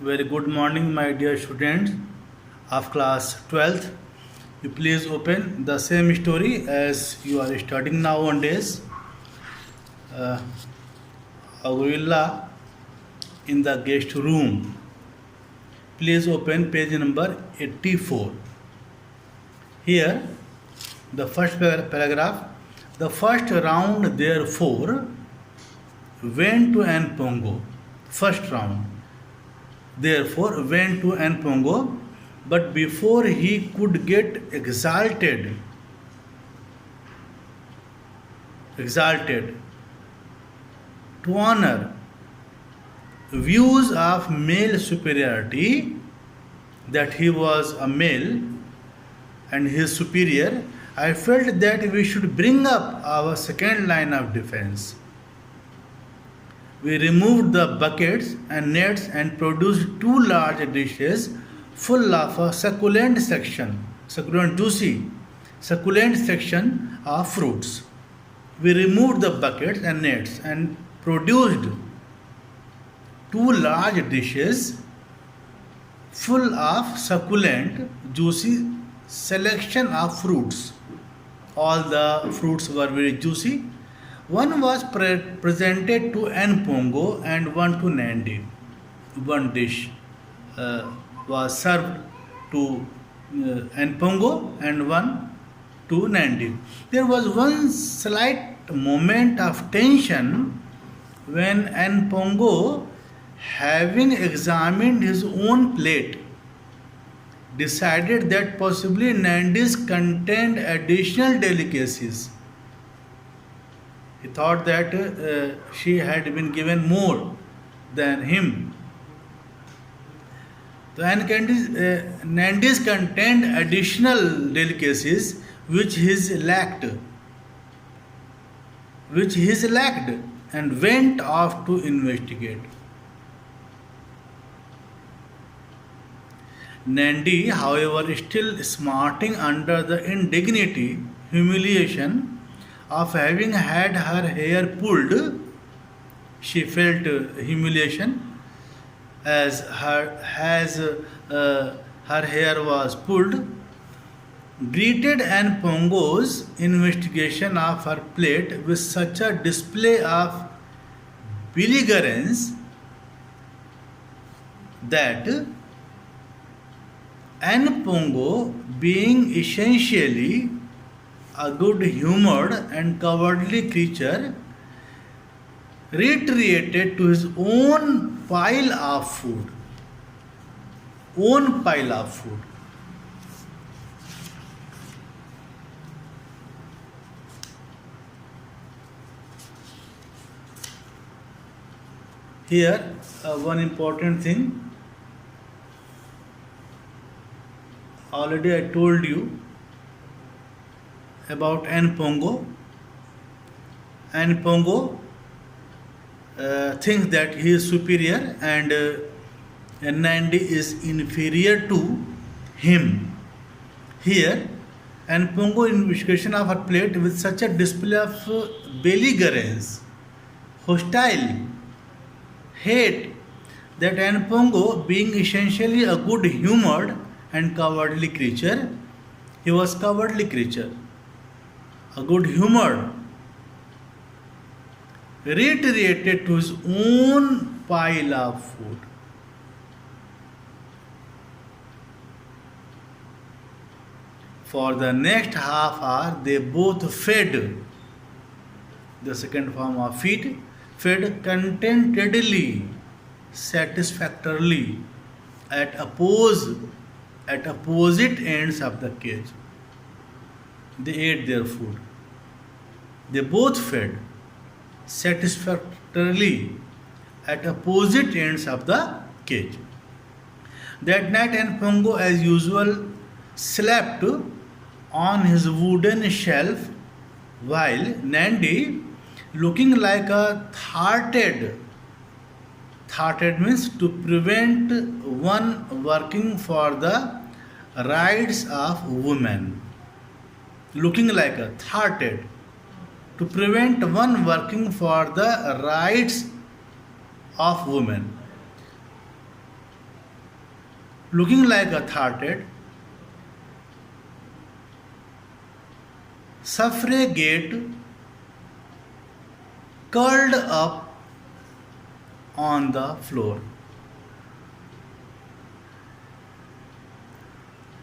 Very good morning, my dear students of class 12th. You please open the same story as you are studying nowadays. Uh, a gorilla in the guest room. Please open page number 84. Here, the first paragraph. The first round, therefore, went to Npongo. First round. Therefore went to Npongo, but before he could get exalted to honor views of male superiority, that he was a male and his superior, I felt that we should bring up our second line of defense. We removed the buckets and nets and produced two large dishes full of a succulent section of fruits. We removed the buckets and nets and produced two large dishes full of succulent, juicy selection of fruits. All the fruits were very juicy. One was presented to Npongo and one to Nandi. One dish was served to Npongo and one to Nandi. There was one slight moment of tension when Npongo, having examined his own plate, decided that possibly Nandi's contained additional delicacies. He thought that she had been given more than him. The Nandi's contained additional delicacies which his lacked, and went off to investigate. Nandi, however, still smarting under the humiliation of having had her hair pulled, she felt humiliation as her hair was pulled, greeted Npongo's investigation of her plate with such a display of belligerence that Npongo, being essentially a good-humored and cowardly creature, retreated to his own pile of food. Here, one important thing. Already I told you about Npongo. Npongo thinks that he is superior and Nandi is inferior to him. Here, Npongo investigation of her plate with such a display of belligerence, hostile, hate, that Npongo, being essentially a good-humored and cowardly creature, he was cowardly creature, a good-humored, retreated to his own pile of food. For the next half hour, they both fed, the second form of feed, fed contentedly, satisfactorily, at opposite ends of the cage. They ate their food. They both fed satisfactorily at opposite ends of the cage. That night, Npongo, as usual, slept on his wooden shelf, while Nandi, looking like a thwarted means to prevent one working for the rights of women. Looking like a thwarted to prevent one working for the rights of women. looking like a thwarted suffragette curled up on the floor.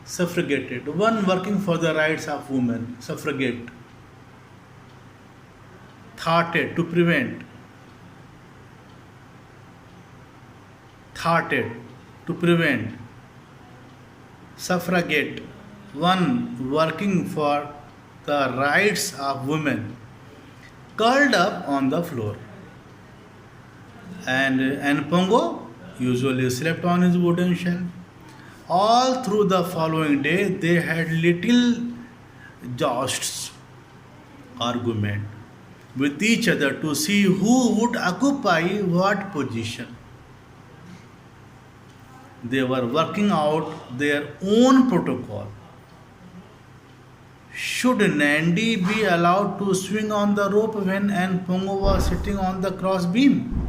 Suffragette, one working for the rights of women. Suffragette. Thwarted, to prevent. Thwarted, to prevent. Suffragette, one working for the rights of women, curled up on the floor. And Npongo usually slept on his wooden shelf. All through the following day, they had little jousts, argument with each other to see who would occupy what position. They were working out their own protocol. Should Nandi be allowed to swing on the rope when Npongo was sitting on the cross beam?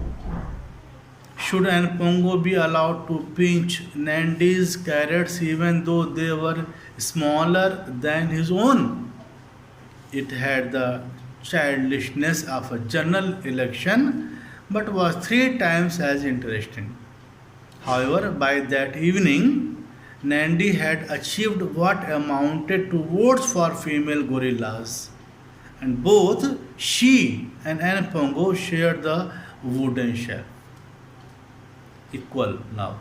Should Npongo be allowed to pinch Nandi's carrots even though they were smaller than his own? It had the childishness of a general election but was 3 times as interesting. However, by that evening, Nandi had achieved what amounted to votes for female gorillas, and both she and Npongo shared the wooden shelf. Equal now.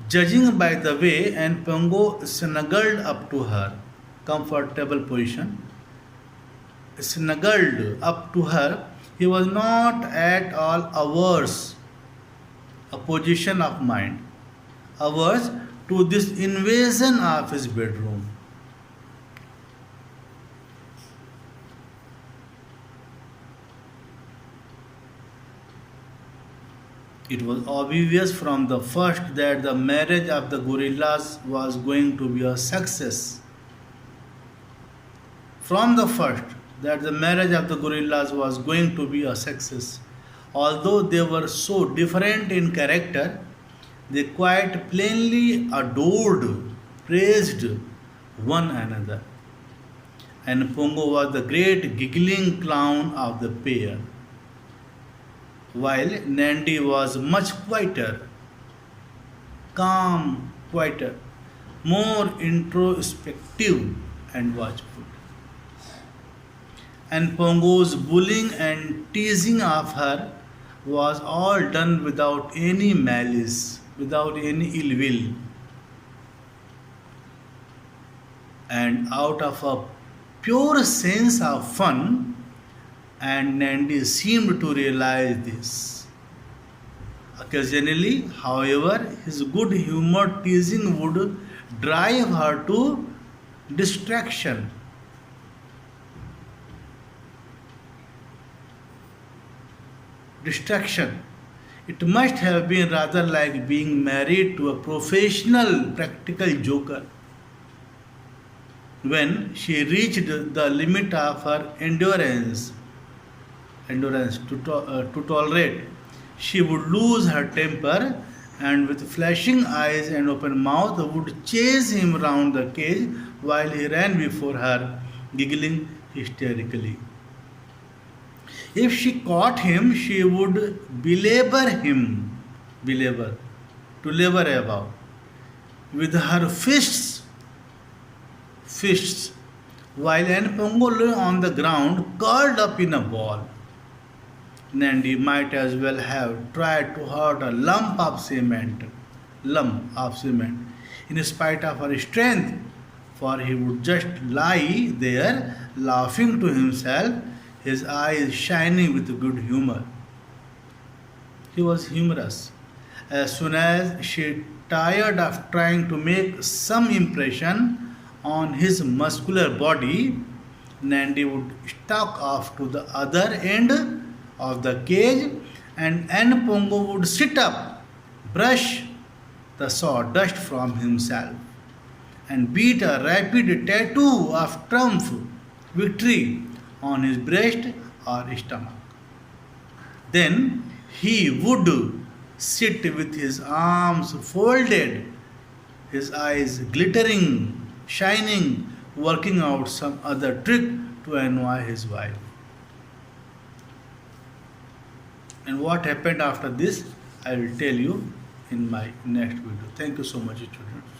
Judging by the way Npongo snuggled up to her comfortable position, snuggled up to her, he was not at all averse, a position of mind, averse to this invasion of his bedroom. It was obvious from the first that the marriage of the gorillas was going to be a success. From the first, that the marriage of the gorillas was going to be a success. Although they were so different in character, they quite plainly adored, praised one another. And Pongo was the great giggling clown of the pair, while Nandi was much quieter, calm, quieter, more introspective and watchful. And Pongo's bullying and teasing of her was all done without any malice, without any ill will, and out of a pure sense of fun, and Nandi seemed to realize this. Occasionally, however, his good humored teasing would drive her to distraction. Distraction. It must have been rather like being married to a professional practical joker. When she reached the limit of her endurance to tolerate, she would lose her temper and with flashing eyes and open mouth would chase him round the cage while he ran before her, giggling hysterically. If she caught him, she would belabor, to labor about, with her fists, while Npongo lay on the ground, curled up in a ball. Nandi might as well have tried to hurt a lump of cement, in spite of her strength, for he would just lie there, laughing to himself, his eyes shining with good humor. He was humorous. As soon as she tired of trying to make some impression on his muscular body, Nandi would stalk off to the other end of the cage and Npongo would sit up, brush the sawdust from himself, and beat a rapid tattoo of triumph, victory on his breast or stomach. Then he would sit with his arms folded, his eyes glittering, shining, working out some other trick to annoy his wife. And what happened after this, I will tell you in my next video. Thank you so much, students.